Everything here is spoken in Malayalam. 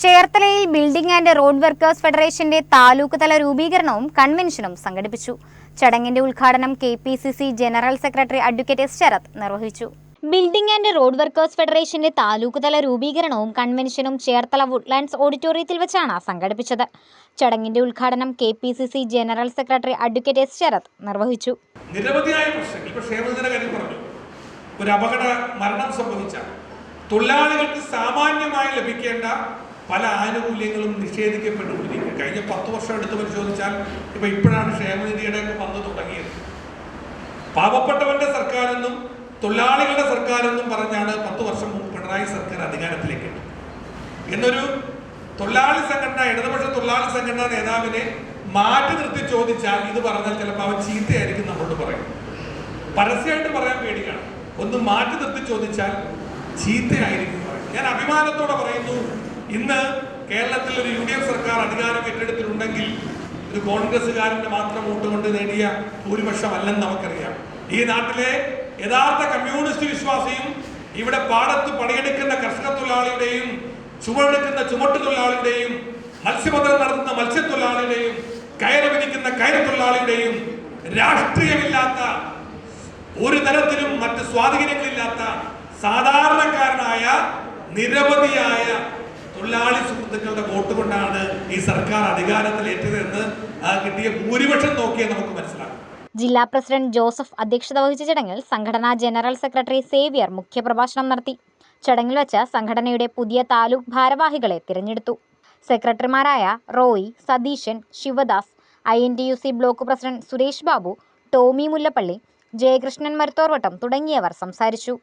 ചേർത്തലയിൽ ബിൽഡിംഗ് ആൻഡ് റോഡ് വർക്കേഴ്സ് ഫെഡറേഷന്റെ താലൂക്ക് തല രൂപീകരണവും കൺവെൻഷനും സംഘടിപ്പിച്ചു. ചടങ്ങിന്റെ ഉദ്ഘാടനം KPCC general secretary advocate S Sarath നിർവഹിച്ചു. ബിൽഡിംഗ് ആൻഡ് റോഡ് വർക്കേഴ്സ് ഫെഡറേഷന്റെ താലൂക്ക് തല രൂപീകരണവും കൺവെൻഷനും ചേർത്തല വുഡ്ലാൻഡ്സ് ഓഡിറ്റോറിയത്തിൽ വെച്ചാണ് സംഘടിപ്പിച്ചത്. ചടങ്ങിന്റെ ഉദ്ഘാടനം KPCC general secretary advocate S Sarath നിർവഹിച്ചു. നിരവധിയായ പ്രശ്നങ്ങൾ ഇപ്പോൾ ക്ഷേമനിധിയുടെ കാര്യം പറഞ്ഞു. ഒരു അപകട മരണം സംഭവിച്ച തൊഴിലാളികൾക്ക് സാമാന്യമായി ലഭിക്കേണ്ട പല ആനുകൂല്യങ്ങളും നിഷേധിക്കപ്പെട്ടുകൊണ്ടിരിക്കുക. കഴിഞ്ഞ 10 വർഷം എടുത്ത് പരിശോധിച്ചാൽ ഇപ്പോഴാണ് ക്ഷേമനിധിയുടെ വന്നു തുടങ്ങിയത്. പാവപ്പെട്ടവന്റെ സർക്കാരെന്നും തൊഴിലാളികളുടെ സർക്കാരെന്നും പറഞ്ഞാണ് 10 വർഷം മുമ്പ് പിണറായി സർക്കാർ അധികാരത്തിലേക്ക് എന്നൊരു തൊഴിലാളി സംഘടന, ഇടതുപക്ഷ തൊഴിലാളി സംഘടനാ നേതാവിനെ മാറ്റി നിർത്തി ചോദിച്ചാൽ ഇത് പറഞ്ഞാൽ ചിലപ്പോൾ അവൻ ചീത്തയായിരിക്കും നമ്മളോട് പറയും. പരസ്യമായിട്ട് പറയാൻ പേടിയാണ്. ഒന്ന് മാറ്റി നിർത്തി ചോദിച്ചാൽ ചീത്തയായിരിക്കും പറയും. ഞാൻ അഭിമാനത്തോടെ പറയുന്നു, ഇന്ന് കേരളത്തിൽ ഒരു UDF സർക്കാർ അധികാരം ഏറ്റെടുത്തിട്ടുണ്ടെങ്കിൽ ഒരു കോൺഗ്രസ്സുകാരന്റെ മാത്രം വോട്ട് കൊണ്ട് നേടിയ ഭൂരിപക്ഷമല്ലെന്ന് നമുക്കറിയാം. ഈ നാട്ടിലെ യഥാർത്ഥ കമ്മ്യൂണിസ്റ്റ് വിശ്വാസിയും ഇവിടെ പാടത്ത് പണിയെടുക്കുന്ന കർഷക തൊഴിലാളിയുടെയും ചുമടെടുക്കുന്ന ചുമട്ട് തൊഴിലാളിയുടെയും മത്സ്യബന്ധനം നടത്തുന്ന മത്സ്യത്തൊഴിലാളിയുടെയും കയറ് വിരിക്കുന്ന കയറ് തൊഴിലാളിയുടെയും രാഷ്ട്രീയമില്ലാത്ത ഒരു തരത്തിലും മറ്റ് സ്വാധീനങ്ങളില്ലാത്ത സാധാരണക്കാരനായ നിരവധിയായ തൊഴിലാളി സുഹൃത്തുക്കളുടെ വോട്ട് കൊണ്ടാണ് ഈ സർക്കാർ അധികാരത്തിലേറ്റതെന്ന് കിട്ടിയ ഭൂരിപക്ഷം നോക്കിയാൽ നമുക്ക് മനസ്സിലാക്കും. ജില്ലാ പ്രസിഡന്റ് ജോസഫ് അധ്യക്ഷത വഹിച്ച ചടങ്ങിൽ സംഘടനാ ജനറൽ സെക്രട്ടറി സേവ്യർ മുഖ്യപ്രഭാഷണം നടത്തി. ചടങ്ങിൽ വെച്ച് സംഘടനയുടെ പുതിയ താലൂക്ക് ഭാരവാഹികളെ തിരഞ്ഞെടുത്തു. സെക്രട്ടറിമാരായ Roy, Satheesan, Sivadas, INTUC block president Suresh Babu, Tomy Mullappally, Jayakrishnan Maruthorvattom തുടങ്ങിയവർ സംസാരിച്ചു.